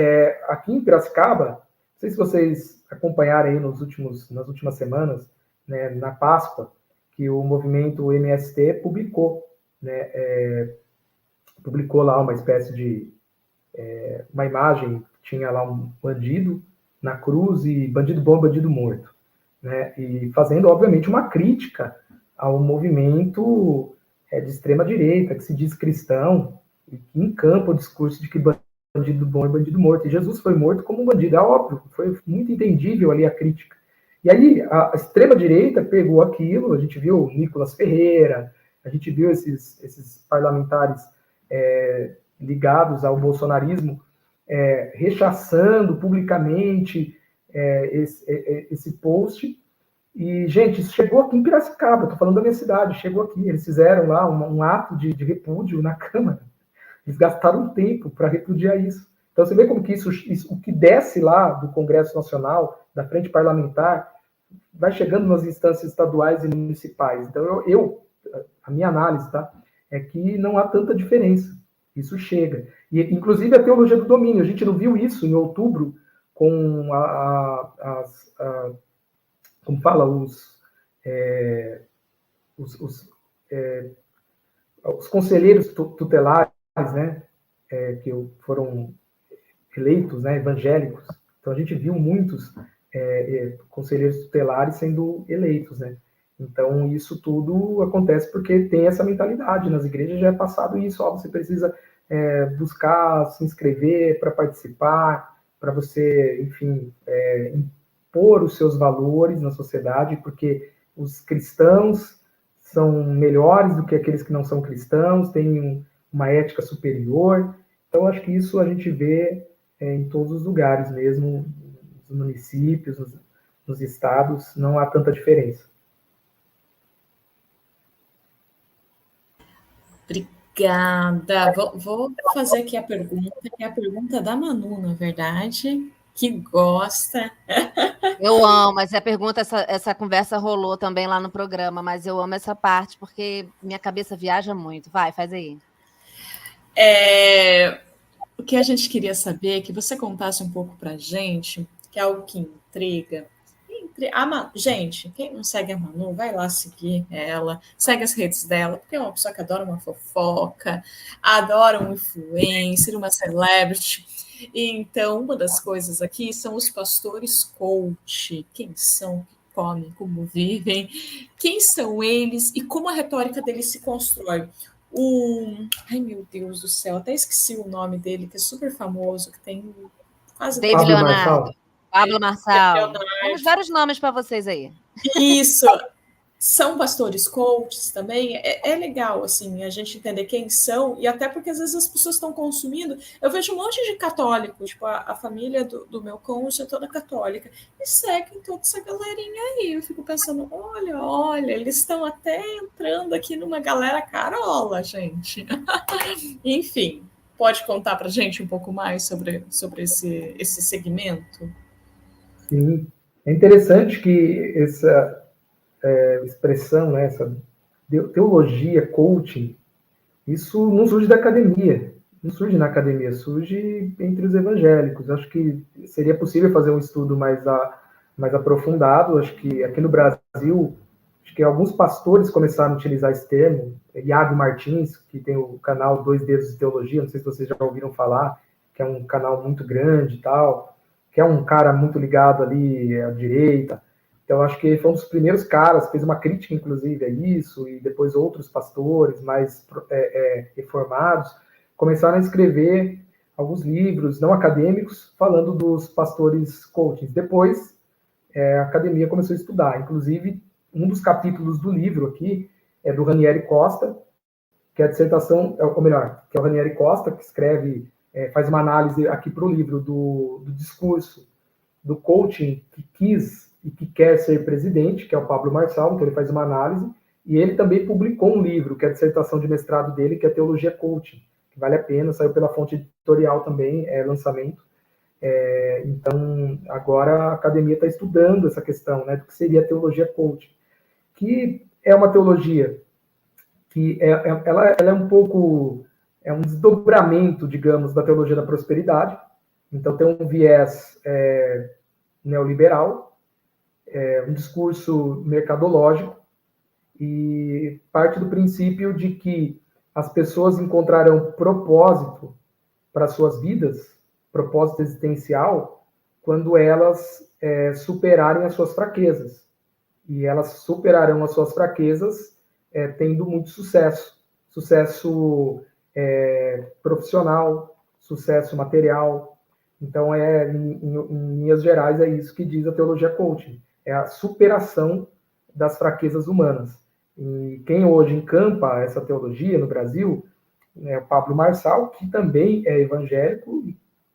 C: aqui em Piracicaba, não sei se vocês acompanharam aí nas últimas semanas, né, na Páscoa, que o movimento MST publicou, né, publicou lá uma espécie de uma imagem, tinha lá um bandido na cruz e bandido bom, bandido morto, né? E fazendo, obviamente, uma crítica ao movimento de extrema-direita, que se diz cristão, e que encampa o discurso de que bandido bom é bandido morto. E Jesus foi morto como um bandido, é óbvio, foi muito entendível ali a crítica. E aí, a extrema-direita pegou aquilo, a gente viu o Nicolas Ferreira, A gente viu esses parlamentares ligados ao bolsonarismo rechaçando publicamente esse post. E, gente, isso chegou aqui em Piracicaba, estou falando da minha cidade, chegou aqui. Eles fizeram lá um ato de repúdio na Câmara. Eles gastaram tempo para repudiar isso. Então, você vê como que isso, o que desce lá do Congresso Nacional, da Frente Parlamentar, vai chegando nas instâncias estaduais e municipais. Então, a minha análise, tá, é que não há tanta diferença. Isso chega. E, inclusive, a teologia do domínio. A gente não viu isso em outubro com como fala, os conselheiros tutelares, né, que foram eleitos, né, evangélicos. Então, a gente viu muitos conselheiros tutelares sendo eleitos, né? Então, isso tudo acontece porque tem essa mentalidade. Nas igrejas já é passado isso, ó, você precisa buscar se inscrever para participar, para você, enfim, impor os seus valores na sociedade, porque os cristãos são melhores do que aqueles que não são cristãos, têm uma ética superior. Então, acho que isso a gente vê em todos os lugares mesmo, nos municípios, nos estados, não há tanta diferença.
A: Obrigada. Vou fazer aqui a pergunta, que é a pergunta da Manu, na verdade, que gosta.
B: Eu amo, mas a pergunta, essa conversa rolou também lá no programa, mas eu amo essa parte porque minha cabeça viaja muito. Vai, faz aí.
A: O que a gente queria saber é que você contasse um pouco para a gente, que é algo que intriga. Gente, quem não segue a Manu, vai lá seguir ela, segue as redes dela, porque é uma pessoa que adora uma fofoca, adora um influencer, uma celebrity. Então, uma das coisas aqui são os pastores coach. Quem são, que comem, como vivem, quem são eles e como a retórica deles se constrói. Ai, meu Deus do céu, até esqueci o nome dele, que é super famoso, que tem quase...
B: David Leonardo. Pablo Marçal. Temos vários nomes para vocês aí.
A: Isso. São pastores coaches também. É legal, assim, a gente entender quem são, e até porque às vezes as pessoas estão consumindo. Eu vejo um monte de católicos, tipo, a família do meu cônjuge é toda católica, e seguem toda essa galerinha aí. Eu fico pensando, olha, eles estão até entrando aqui numa galera carola, gente. Enfim, pode contar pra gente um pouco mais sobre esse segmento?
C: Sim, é interessante que essa expressão, né, essa teologia, coaching, isso não surge da academia, não surge na academia, surge entre os evangélicos. Acho que seria possível fazer um estudo mais aprofundado. Acho que aqui no Brasil, acho que alguns pastores começaram a utilizar esse termo. Iago Martins, que tem o canal Dois Dedos de Teologia, não sei se vocês já ouviram falar, que é um canal muito grande e tal, que é um cara muito ligado ali à direita. Então, acho que ele foi um dos primeiros caras, fez uma crítica, inclusive, a isso, e depois outros pastores mais reformados começaram a escrever alguns livros não acadêmicos falando dos pastores coachings. Depois, a academia começou a estudar. Inclusive, um dos capítulos do livro aqui é do Ranieri Costa, que é a dissertação, ou melhor, que é o Ranieri Costa, que escreve, faz uma análise aqui para o livro do discurso do coaching que quis e que quer ser presidente, que é o Pablo Marçal. Então ele faz uma análise, e ele também publicou um livro, que é a dissertação de mestrado dele, que é Teologia Coaching, que vale a pena, saiu pela Fonte Editorial também, lançamento. Então, agora a academia está estudando essa questão, né, do que seria a teologia coaching, que é uma teologia que ela é um pouco, um desdobramento, digamos, da teologia da prosperidade. Então tem um viés neoliberal, um discurso mercadológico, e parte do princípio de que as pessoas encontrarão propósito para suas vidas, propósito existencial, quando elas superarem as suas fraquezas. E elas superarão as suas fraquezas tendo muito sucesso. Sucesso profissional, sucesso material. Então, em linhas gerais, é isso que diz a teologia coaching. É a superação das fraquezas humanas. E quem hoje encampa essa teologia no Brasil é o Pablo Marçal, que também é evangélico,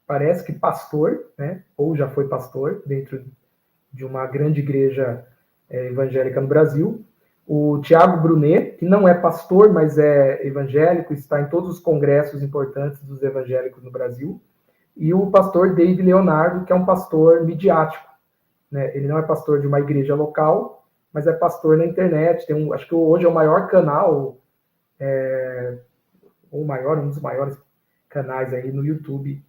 C: parece que pastor, né? Ou já foi pastor dentro de uma grande igreja evangélica no Brasil. O Tiago Brunet, que não é pastor, mas é evangélico, está em todos os congressos importantes dos evangélicos no Brasil. E o pastor David Leonardo, que é um pastor midiático, né? Ele não é pastor de uma igreja local, mas é pastor na internet. Acho que hoje é o maior canal, um dos maiores canais aí no YouTube,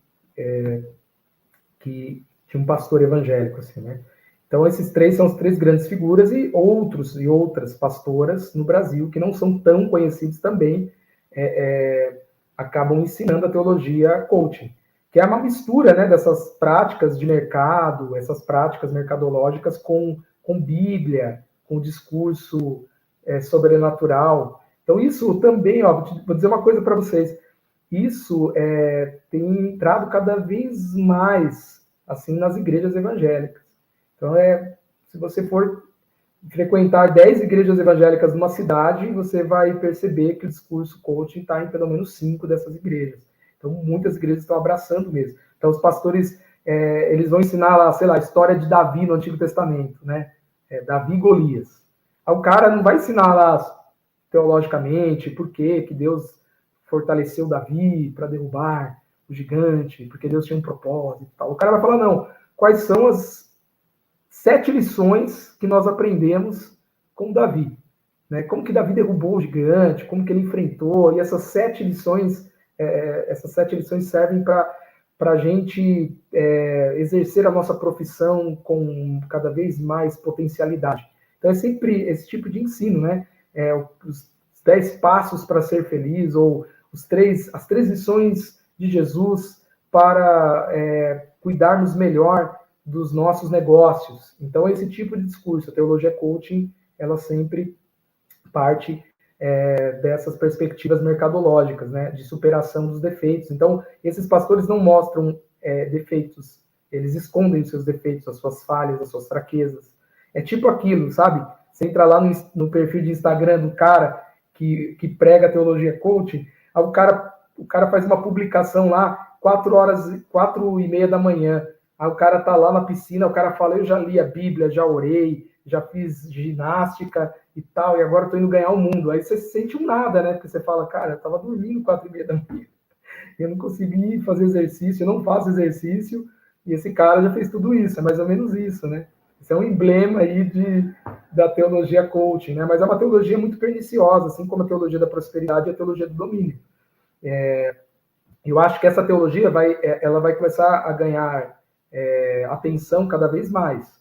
C: que de um pastor evangélico, assim, né? Então, esses três são as três grandes figuras e outros e outras pastoras no Brasil que não são tão conhecidos também acabam ensinando a teologia coaching, que é uma mistura, né, dessas práticas de mercado, essas práticas mercadológicas com Bíblia, com discurso sobrenatural. Então, isso também, ó, vou dizer uma coisa para vocês, isso tem entrado cada vez mais assim nas igrejas evangélicas. Então, se você for frequentar 10 igrejas evangélicas numa cidade, você vai perceber que o discurso coaching está em pelo menos 5 dessas igrejas. Então, muitas igrejas estão abraçando mesmo. Então, os pastores, eles vão ensinar lá, sei lá, a história de Davi no Antigo Testamento, né? Davi e Golias. Aí o cara não vai ensinar lá teologicamente por que Deus fortaleceu Davi para derrubar o gigante, porque Deus tinha um propósito e tal. O cara vai falar, não, quais são as 7 lições que nós aprendemos com Davi, né? Como que Davi derrubou o gigante, como que ele enfrentou, e essas 7 lições servem para a gente exercer a nossa profissão com cada vez mais potencialidade. Então é sempre esse tipo de ensino, né? Os 10 passos para ser feliz, ou as 3 lições de Jesus para cuidarmos melhor dos nossos negócios. Então, esse tipo de discurso, a teologia coaching, ela sempre parte dessas perspectivas mercadológicas, né, de superação dos defeitos. Então, esses pastores não mostram defeitos, eles escondem os seus defeitos, as suas falhas, as suas fraquezas. É tipo aquilo, sabe? Você entra lá no perfil de Instagram do cara que prega a teologia coaching, aí o cara faz uma publicação lá, 4h30 da manhã, aí o cara tá lá na piscina, o cara fala, eu já li a Bíblia, já orei, já fiz ginástica e tal, e agora tô indo ganhar o mundo. Aí você se sente um nada, né? Porque você fala, cara, eu tava dormindo 4h30 da manhã, eu não consegui fazer exercício, eu não faço exercício, e esse cara já fez tudo isso, é mais ou menos isso, né? Isso é um emblema aí da teologia coaching, né? Mas é uma teologia muito perniciosa, assim como a teologia da prosperidade e a teologia do domínio. Eu acho que essa teologia ela vai começar a ganhar atenção cada vez mais.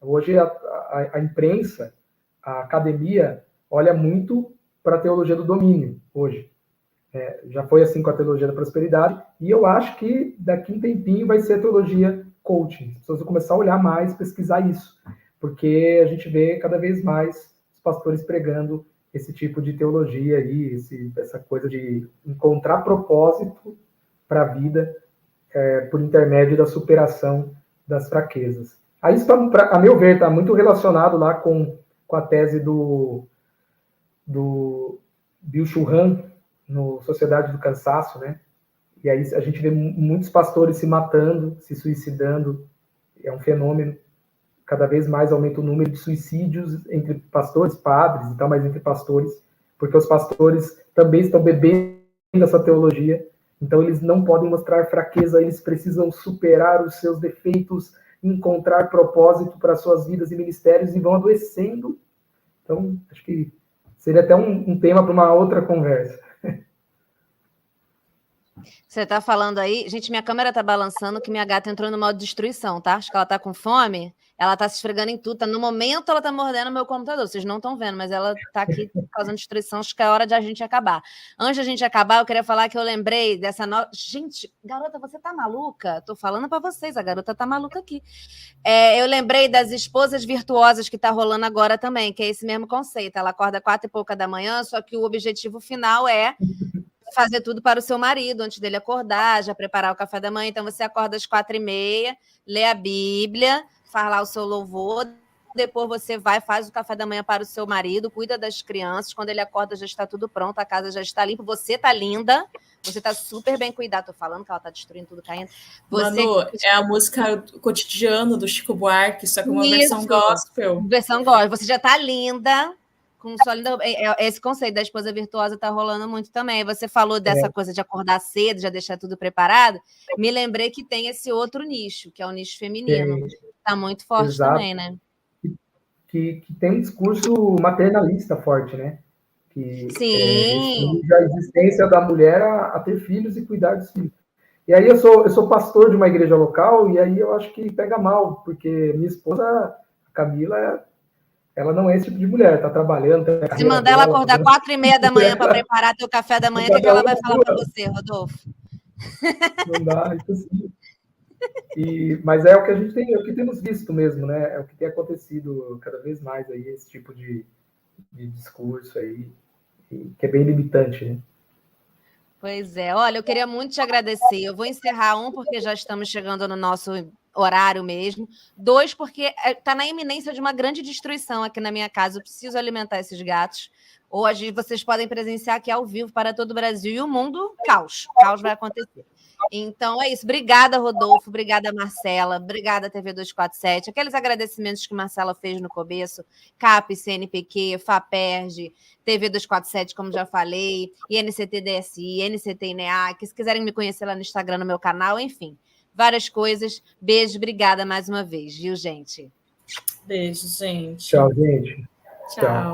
C: Hoje a imprensa, a academia, olha muito para a teologia do domínio, hoje. Já foi assim com a teologia da prosperidade, e eu acho que daqui um tempinho vai ser a teologia coaching. As pessoas vão começar a olhar mais, pesquisar isso, porque a gente vê cada vez mais os pastores pregando esse tipo de teologia aí, essa coisa de encontrar propósito para a vida por intermédio da superação das fraquezas. Aí isso, a meu ver, está muito relacionado lá com a tese do Bill Churran, no Sociedade do Cansaço, né? E aí a gente vê muitos pastores se matando, se suicidando. É um fenômeno. Cada vez mais aumenta o número de suicídios entre pastores, padres e tal, mas entre pastores, porque os pastores também estão bebendo essa teologia. Então eles não podem mostrar fraqueza, eles precisam superar os seus defeitos, encontrar propósito para suas vidas e ministérios, e vão adoecendo. Então, acho que seria até um tema para uma outra conversa.
B: Você está falando aí... Gente, minha câmera está balançando que minha gata entrou no modo de destruição, tá? Acho que ela está com fome, ela está se esfregando em tudo. No momento, ela está mordendo meu computador. Vocês não estão vendo, mas ela está aqui causando destruição. Acho que é hora de a gente acabar. Antes de a gente acabar, eu queria falar que eu lembrei dessa nova... Gente, garota, você tá maluca? Tô falando para vocês, a garota tá maluca aqui. Eu lembrei das esposas virtuosas que tá rolando agora também, que é esse mesmo conceito. Ela acorda 4h pouca da manhã, só que o objetivo final é fazer tudo para o seu marido, antes dele acordar, já preparar o café da manhã. Então, você acorda às 4h30, lê a Bíblia, faz lá o seu louvor, depois você vai, faz o café da manhã para o seu marido, cuida das crianças, quando ele acorda já está tudo pronto, a casa já está limpa, você está linda, você está super bem cuidada. Tô falando que ela está destruindo tudo, caindo.
A: Manu, é a música Cotidiano do Chico Buarque, só que uma versão gospel.
B: Versão gospel. Você já está linda, com sua linda. Esse conceito da esposa virtuosa está rolando muito também. Você falou dessa coisa de acordar cedo, já deixar tudo preparado. Me lembrei que tem esse outro nicho, que é o nicho feminino. Está muito forte também, né?
C: Que tem um discurso maternalista forte, né? Que restringe a existência da mulher a ter filhos e cuidar dos filhos. E aí eu sou pastor de uma igreja local, e aí eu acho que pega mal, porque minha esposa, a Camila, ela não é esse tipo de mulher, tá trabalhando.
B: Se mandar ela acordar 4h30 da manhã para preparar teu café da manhã, o que ela vai falar para você, Rodolfo?
C: Não dá, impossível. Mas é o que a gente tem, é o que temos visto mesmo, né? É o que tem acontecido cada vez mais aí, esse tipo de discurso aí, que é bem limitante, né?
B: Pois é. Olha, eu queria muito te agradecer. Eu vou encerrar, porque já estamos chegando no nosso horário mesmo. 2, porque está na iminência de uma grande destruição aqui na minha casa. Eu preciso alimentar esses gatos. Hoje vocês podem presenciar aqui ao vivo para todo o Brasil e o mundo. Caos. Caos vai acontecer. Então é isso. Obrigada, Rodolfo. Obrigada, Marcela. Obrigada, TV 247. Aqueles agradecimentos que Marcela fez no começo: CAP, CNPq, FAPERJ, TV 247, como já falei, INCT-DSI, NCT-INEAC. Se quiserem me conhecer lá no Instagram, no meu canal, enfim, várias coisas. Beijo, obrigada mais uma vez, viu, gente?
A: Beijo, gente.
C: Tchau, gente.
A: Tchau.